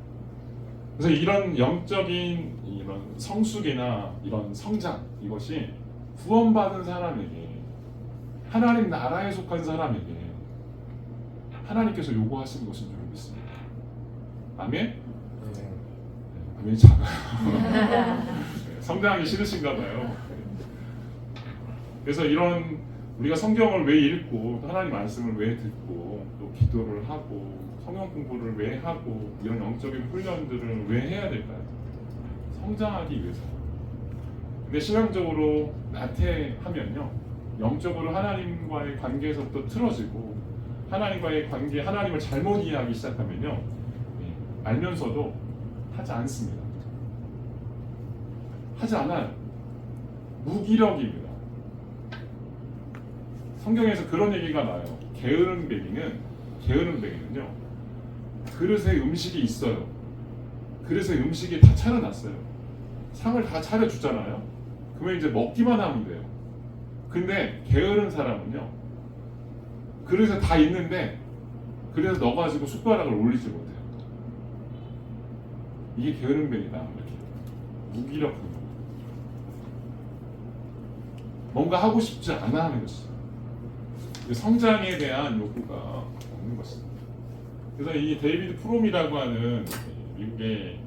그래서 이런 영적인 이런 성숙이나 이런 성장, 이것이 구원받은 사람에게, 하나님 나라에 속한 사람에게 하나님께서 요구하시는 것인 줄 믿습니다. 아멘? 아멘이 작아요. 성장하기 싫으신가 봐요. 그래서 이런 우리가 성경을 왜 읽고 하나님 말씀을 왜 듣고 또 기도를 하고 성경 공부를 왜 하고 이런 영적인 훈련들을 왜 해야 될까요? 성장하기 위해서. 근데 신앙적으로 나태하면요, 영적으로 하나님과의 관계에서부터 틀어지고 하나님과의 관계, 하나님을 잘못 이해하기 시작하면요, 알면서도 하지 않습니다. 하지 않아요. 무기력입니다. 성경에서 그런 얘기가 나와요. 게으른 뱅이는요, 그릇에 음식이 있어요. 그릇에 음식이 다 차려놨어요. 상을 다 차려주잖아요. 그러면 이제 먹기만 하면 돼요. 근데 게으른 사람은요, 그릇에 다 있는데 그래서 넣어가지고 숟가락을 올리지 못해요. 이게 게으른 뱅이다. 이렇게 무기력한 거. 뭔가 하고 싶지 않아 하는 것이죠. 성장에 대한 요구가 없는 것입니다. 그래서 이 데이비드 프롬이라고 하는 미국의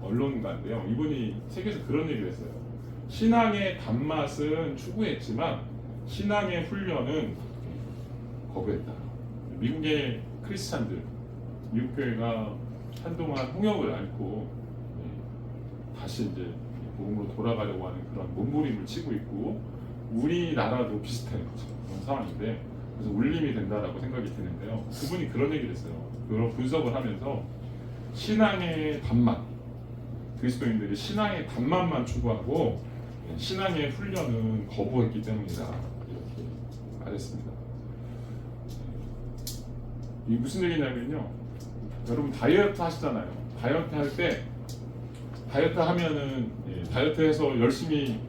언론가인데요. 이분이 책에서 그런 얘기를 했어요. 신앙의 단맛은 추구했지만 신앙의 훈련은 거부했다. 미국의 크리스찬들, 미국 교회가 한동안 홍역을 앓고 다시 이제 복음으로 돌아가려고 하는 그런 몸부림을 치고 있고 우리나라도 비슷한 그런 상황인데 그래서 울림이 된다라고 생각이 드는데요. 그분이 그런 얘기를 했어요. 그런 분석을 하면서 신앙의 단맛, 그리스도인들이 신앙의 단맛만 추구하고 신앙의 훈련은 거부했기 때문이다 이렇게 말했습니다. 이게 무슨 얘기냐면요. 여러분 다이어트 하시잖아요. 다이어트 할 때 다이어트 하면은 다이어트해서 열심히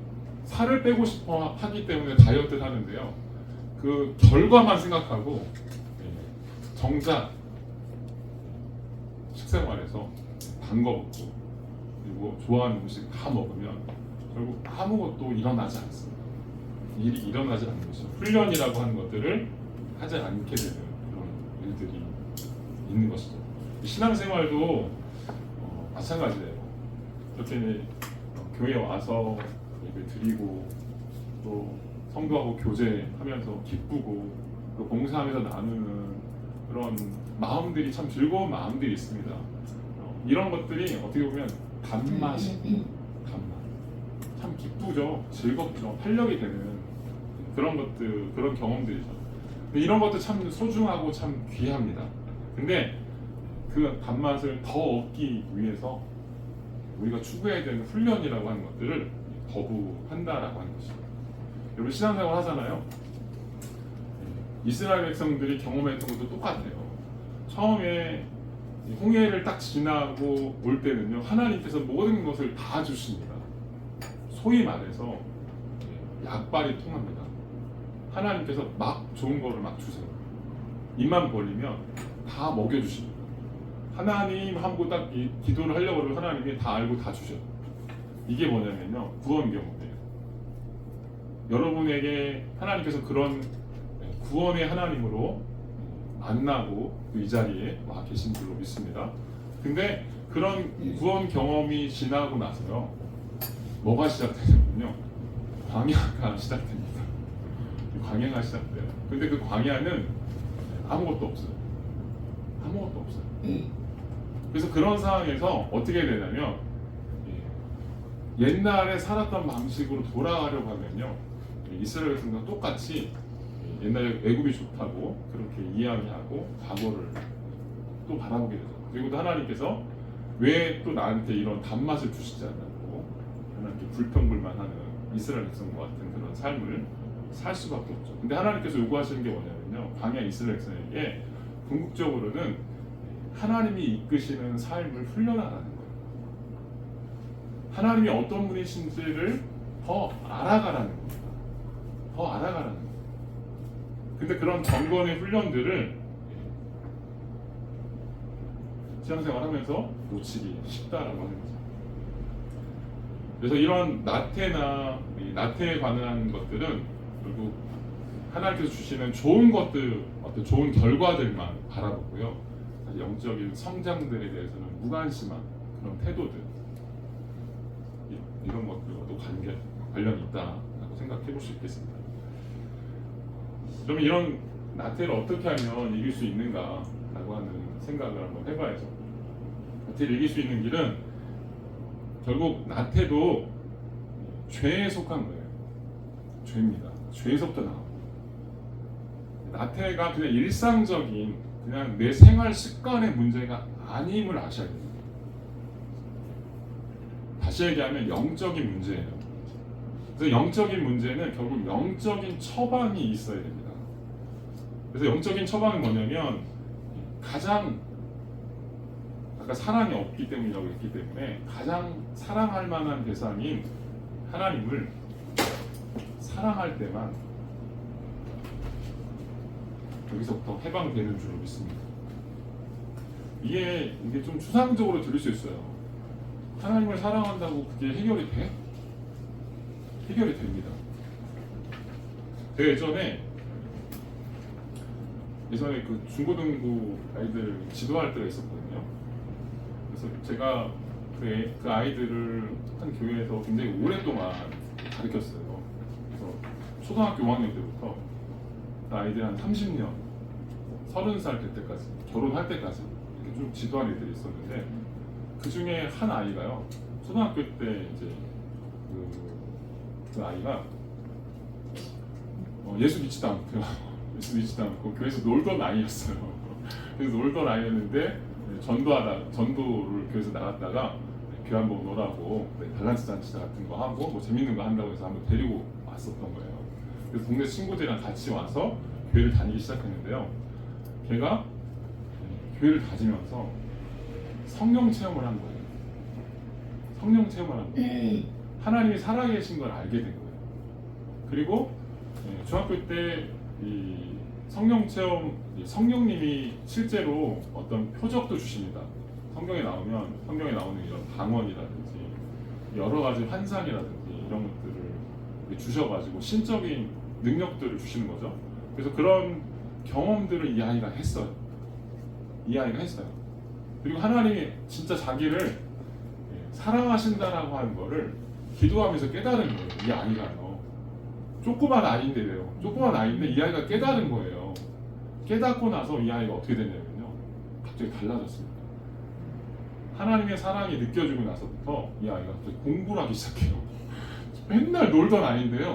살을 빼고 싶어 하기 때문에 다이어트를 하는데요. 그 결과만 생각하고 정작 식생활에서 단 거 먹고 그리고 좋아하는 음식 다 먹으면 결국 아무것도 일어나지 않습니다. 일이 일어나지 않는 것이죠. 훈련이라고 하는 것들을 하지 않게 되는 그런 일들이 있는 것이죠. 신앙생활도 마찬가지예요. 이렇게 교회에 와서 예배 드리고 또 성도하고 교제하면서 기쁘고 또 봉사하면서 나누는 그런 마음들이 참 즐거운 마음들이 있습니다. 이런 것들이 어떻게 보면 단맛이 단맛 참 기쁘죠, 즐겁죠, 활력이 되는 그런 것들, 그런 경험들이죠. 근데 이런 것도 참 소중하고 참 귀합니다. 근데 그 단맛을 더 얻기 위해서 우리가 추구해야 되는 훈련이라고 하는 것들을 거부한다라고 하는 것이죠. 여러분 신앙생활 하잖아요. 이스라엘 백성들이 경험했던 것도 똑같아요. 처음에 홍해를 딱 지나고 올 때는요, 하나님께서 모든 것을 다 주십니다. 소위 말해서 약발이 통합니다. 하나님께서 막 좋은 거를 막 주세요. 입만 벌리면 다 먹여주십니다. 하나님 하고 딱 기도를 하려고 하면 하나님이 다 알고 다 주셔요. 이게 뭐냐면요, 구원 경험이에요. 여러분에게 하나님께서 그런 구원의 하나님으로 만나고 이 자리에 와 계신 줄로 믿습니다. 근데 그런 구원 경험이 지나고 나서요, 뭐가 시작되냐면요, 광야가 시작됩니다. 광야가 시작돼요. 근데 그 광야는 아무것도 없어요. 아무것도 없어요. 그래서 그런 상황에서 어떻게 되냐면 옛날에 살았던 방식으로 돌아가려고 하면요, 이스라엘 백성과 똑같이 옛날에 애굽이 좋다고 그렇게 이야기하고 과거를 또 바라보게 되죠. 그리고 또 하나님께서 왜 또 나한테 이런 단맛을 주시지 않냐고 하나님께 불평불만하는 이스라엘 백성과 같은 그런 삶을 살 수밖에 없죠. 근데 하나님께서 요구하시는 게 뭐냐면요, 광야 이스라엘 백성에게 궁극적으로는 하나님이 이끄시는 삶을 훈련하라는 거예요. 하나님이 어떤 분이신지를 더 알아가라는 겁니다. 더 알아가라는 거예요. 근데 그런 정권의 훈련들을 신앙생활하면서 놓치기 쉽다라고 하는 거죠. 그래서 이런 나태나 나태에 관한 것들은 결국 하나님께서 주시는 좋은 것들, 어떤 좋은 결과들만 바라보고요, 영적인 성장들에 대해서는 무관심한 그런 태도들, 이런 것들과도 관련이 있다라고 생각해 볼 수 있겠습니다. 그러면 이런 나태를 어떻게 하면 이길 수 있는가라고 하는 생각을 한번 해봐야죠. 나태를 이길 수 있는 길은 결국 나태도 죄에 속한 거예요. 죄입니다. 죄에서부터 나옵니다. 나태가 그냥 일상적인 그냥 내 생활 습관의 문제가 아님을 아셔야 됩니다. 다시 얘기하면 영적인 문제예요. 그래서 영적인 문제는 결국 영적인 처방이 있어야 됩니다. 그래서 영적인 처방은 뭐냐면 가장 아까 사랑이 없기 때문이라고 했기 때문에 가장 사랑할 만한 대상인 하나님을 사랑할 때만 여기서부터 해방되는 줄로 믿습니다. 이게 좀 추상적으로 들릴 수 있어요. 하나님을 사랑한다고 그게 해결이 돼? 해결이 됩니다. 제가 예전에 그 중고등부 아이들 지도할 때가 있었거든요. 그래서 제가 그 아이들을 한 교회에서 굉장히 오랫동안 가르쳤어요. 그래서 초등학교 5학년 때부터 그 아이들 한 30년, 30살 될 때까지, 결혼할 때까지 이렇게 쭉 지도할 일들이 있었는데, 그 중에 한 아이가요, 초등학교 때 이제 그 아이가 예수 믿지도 않고요. 예수 믿지도 않고 교회에서 놀던 아이였어요. 그래서 놀던 아이였는데 전도를 교회에서 나갔다가 교회 한번 오라고 밸런스 잔치 같은 거 하고 뭐 재밌는 거 한다고 해서 한번 데리고 왔었던 거예요. 그래서 동네 친구들이랑 같이 와서 교회를 다니기 시작했는데요. 걔가 교회를 다니면서 성령 체험을 한 거예요. 성령 체험을 한 거예요. 하나님이 살아계신 걸 알게 된 거예요. 그리고 중학교 때 이 성령 체험, 성령님이 실제로 어떤 표적도 주십니다. 성경에 나오는 이런 방언이라든지 여러 가지 환상이라든지 이런 것들을 주셔가지고 신적인 능력들을 주시는 거죠. 그래서 그런 경험들을 이 아이가 했어요. 그리고 하나님이 진짜 자기를 사랑하신다라고 하는 거를 기도하면서 깨달은 거예요. 이 아이가요. 조그만 아이인데 이 아이가 깨달은 거예요. 깨닫고 나서 이 아이가 어떻게 됐냐면요, 갑자기 달라졌습니다. 하나님의 사랑이 느껴지고 나서부터 이 아이가 갑자기 공부를 하기 시작해요. 맨날 놀던 아이였는데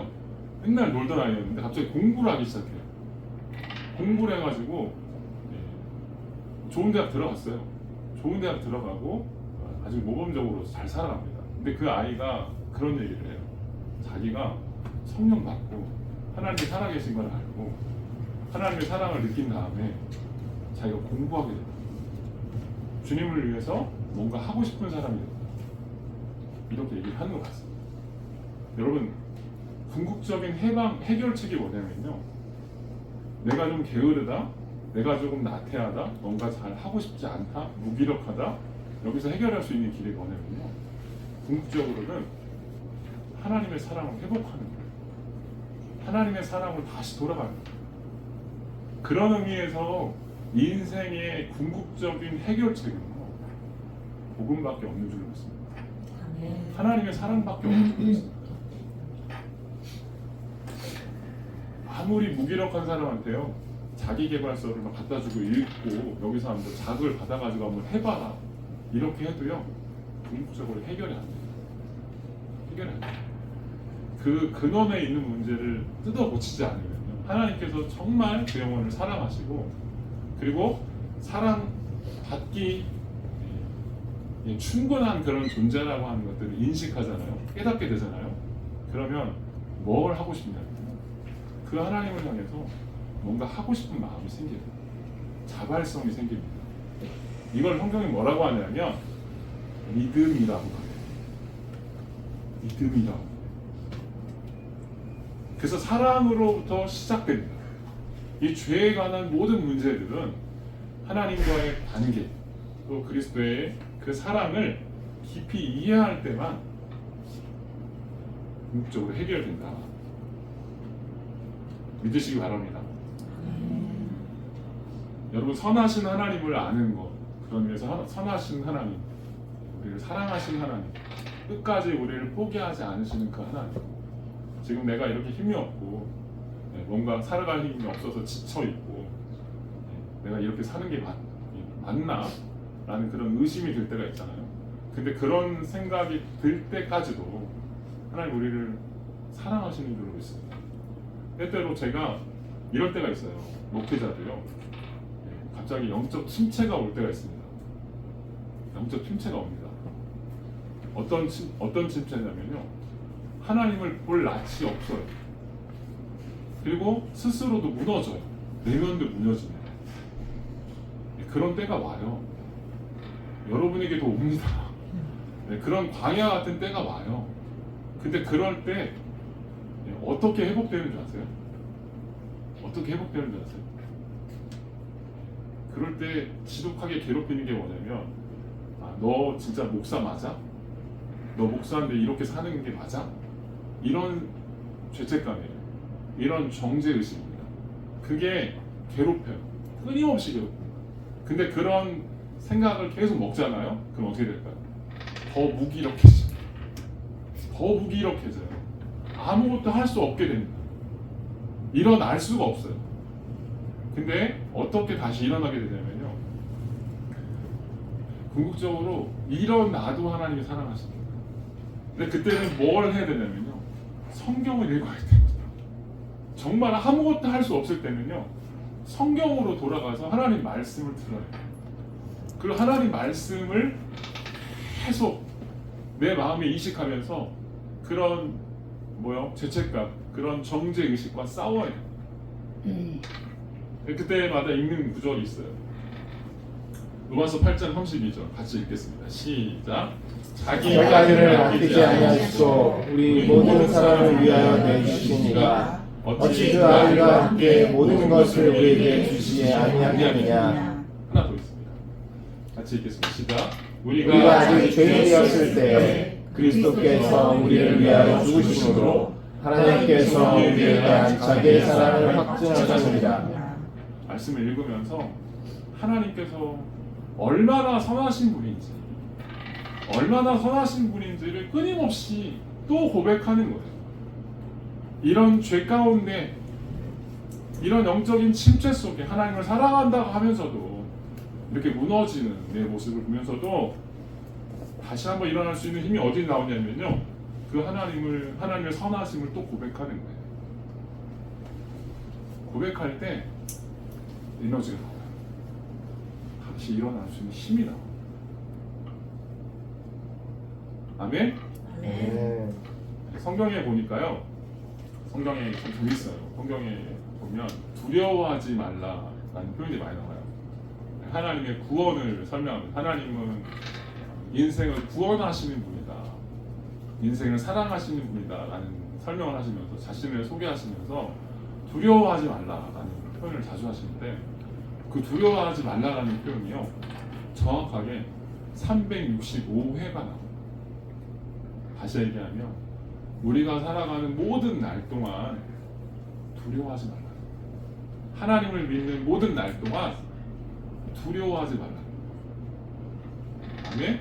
갑자기 공부를 하기 시작해요. 공부를 해가지고 좋은 대학 들어갔어요. 좋은 대학 들어가고 아주 모범적으로 잘 살아갑니다. 근데 그 아이가 그런 얘기를 해요. 자기가 성령 받고 하나님이 살아계신 걸 알고 하나님의 사랑을 느낀 다음에 자기가 공부하게 된다. 주님을 위해서 뭔가 하고 싶은 사람이 된다. 이렇게 얘기를 하는 것 같습니다. 여러분, 궁극적인 해결책이 뭐냐면요, 내가 좀 게으르다, 내가 조금 나태하다, 뭔가 잘 하고 싶지 않다, 무기력하다, 여기서 해결할 수 있는 길이 뭐냐면요, 궁극적으로는 하나님의 사랑을 회복하는 거예요. 하나님의 사랑으로 다시 돌아가는 거예요. 그런 의미에서 인생의 궁극적인 해결책은요, 복음밖에 없는 줄 믿습니다. 하나님의 사랑밖에 없는 줄 믿습니다. 아무리 무기력한 사람한테요, 자기계발서를 막 갖다 주고 읽고 여기서 한번 자극을 받아가지고 한번 해봐라 이렇게 해도요, 궁극적으로 해결이 안 돼요. 그 근원에 있는 문제를 뜯어 고치지 않으면요, 하나님께서 정말 그 영혼을 사랑하시고, 그리고 사랑받기 충분한 그런 존재라고 하는 것들을 인식하잖아요. 깨닫게 되잖아요. 그러면 뭘 하고 싶냐면 그 하나님을 향해서 뭔가 하고 싶은 마음이 생겨요. 자발성이 생깁니다. 이걸 성경이 뭐라고 하냐면 믿음이라고 해요. 믿음이라고. 그래서 사랑으로부터 시작됩니다. 이 죄에 관한 모든 문제들은 하나님과의 관계, 또 그리스도의 그 사랑을 깊이 이해할 때만 궁극적으로 해결된다. 믿으시기 바랍니다. 여러분, 선하신 하나님을 아는 것, 그런 의미에서 선하신 하나님, 우리를 사랑하신 하나님, 끝까지 우리를 포기하지 않으시는 그 하나님, 지금 내가 이렇게 힘이 없고 뭔가 살아갈 힘이 없어서 지쳐있고 내가 이렇게 사는 게 맞나? 라는 그런 의심이 들 때가 있잖아요. 근데 그런 생각이 들 때까지도 하나님 우리를 사랑하시는 줄로 믿습니다. 때때로 제가 이럴 때가 있어요. 목회자도요, 갑자기 영적 침체가 올 때가 있습니다. 영적 침체가 옵니다. 어떤 침체냐면요, 하나님을 볼 낯이 없어요. 그리고 스스로도 무너져요. 내면도 무너집니다. 그런 때가 와요. 여러분에게도 옵니다. 그런 광야 같은 때가 와요. 근데 그럴 때 어떻게 회복되는 줄 아세요? 어떻게 회복되는 줄 아세요? 그럴 때 지독하게 괴롭히는 게 뭐냐면, 너 진짜 목사 맞아? 너 목사인데 이렇게 사는 게 맞아? 이런 죄책감이에요. 이런 정죄의식입니다. 그게 괴롭혀요. 끊임없이 괴롭혀요. 근데 그런 생각을 계속 먹잖아요. 그럼 어떻게 될까요? 더 무기력해집니다. 더 무기력해져요. 아무것도 할 수 없게 됩니다. 일어날 수가 없어요. 근데 어떻게 다시 일어나게 되냐면요, 궁극적으로 일어나도 하나님이 사랑하십니다. 근데 그때는 뭘 해야 되냐면요, 성경을 읽어야 됩니다. 정말 아무것도 할 수 없을 때는요, 성경으로 돌아가서 하나님 말씀을 들어요. 그리고 하나님 말씀을 계속 내 마음에 이식하면서 그런 죄책감, 그런 정죄 의식과 싸워야 돼요. 그때마다 읽는 구절이 있어요. 로마서 8장 32절 같이 읽겠습니다. 시작. 자기가 이를 아끼지 아니하시고 우리 모든 사람을 위하여 내주시니가 어찌 그 아들과 함께 모든 것을 우리에게 주시지 아니하느냐. 하나 더 있습니다. 같이 읽겠습니다. 시작. 우리가 아직 죄인이었을 때 그리스도께서 우리를 위하여 죽으심으로 하나님께서 우리에 대한 자기의 사랑을 확증하셨습니다. 말씀을 읽으면서 하나님께서 얼마나 선하신 분인지, 얼마나 선하신 분인지를 끊임없이 또 고백하는 거예요. 이런 죄 가운데, 이런 영적인 침체 속에 하나님을 사랑한다고 하면서도 이렇게 무너지는 내 모습을 보면서도 다시 한번 일어날 수 있는 힘이 어디 나오냐면요, 그 하나님의 선하심을 또 고백하는 거예요. 고백할 때 에너지가 나와요. 다시 일어날 수 있는 힘이 나와요. 아멘? 아멘. 성경에 보니까요, 성경에 참 재밌어요. 성경에 보면 두려워하지 말라라는 표현이 많이 나와요. 하나님의 구원을 설명합니다. 하나님은 인생을 구원하시는 분이다, 인생을 사랑하시는 분이다 라는 설명을 하시면서 자신을 소개하시면서 두려워하지 말라라는 표현을 자주 하시는데, 그 두려워하지 말라라는 표현이요, 정확하게 365회가 나옵니다. 다시 얘기하면 우리가 살아가는 모든 날 동안 두려워하지 말라. 하나님을 믿는 모든 날 동안 두려워하지 말라. 아멘?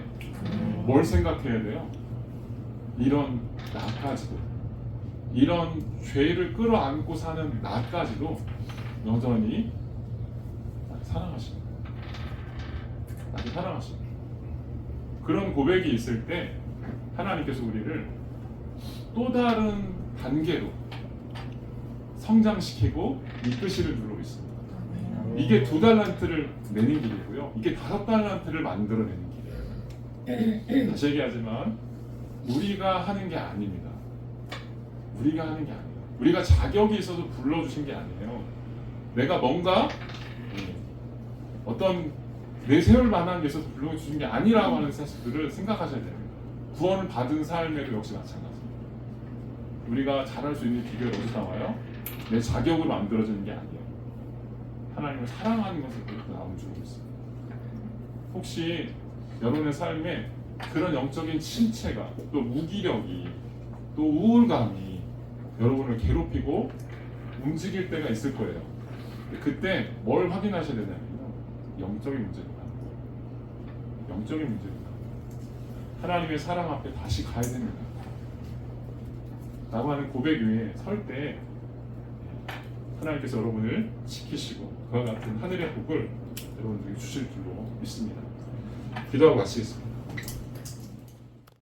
뭘 생각해야 돼요? 이런 나까지도, 이런 죄를 끌어안고 사는 나까지도 여전히 나를 사랑하시는 거예요. 나를 사랑하시는 거예요. 그런 고백이 있을 때 하나님께서 우리를 또 다른 단계로 성장시키고 이끄시는 줄로 있습니다. 이게 2달란트를 내는 길이고요, 이게 5달란트를 만들어내는 길이에요. 다시 얘기하지만 우리가 하는 게 아닙니다. 우리가 하는 게 아니에요. 우리가 자격이 있어서 불러주신 게 아니에요. 내가 뭔가 어떤 내세울 만한 게 있어서 불러주신 게 아니라고 하는 사실들을 생각하셔야 됩니다. 구원을 받은 삶에도 역시 마찬가지입니다. 우리가 잘할 수 있는 비결이 어디서 나와요? 내 자격으로 만들어지는 게 아니에요. 하나님을 사랑하는 것을 그렇게 나온 줄 믿습니다. 혹시 여러분의 삶에 그런 영적인 침체가, 또 무기력이, 또 우울감이 여러분을 괴롭히고 움직일 때가 있을 거예요. 그때 뭘 확인하셔야 되냐면요, 영적인 문제입니다. 영적인 문제입니다. 하나님의 사랑 앞에 다시 가야 됩니다. 라고 하는 고백 위에 설 때 하나님께서 여러분을 지키시고 그와 같은 하늘의 복을 여러분들에게 주실 줄로 믿습니다. 기도하고 마치겠습니다.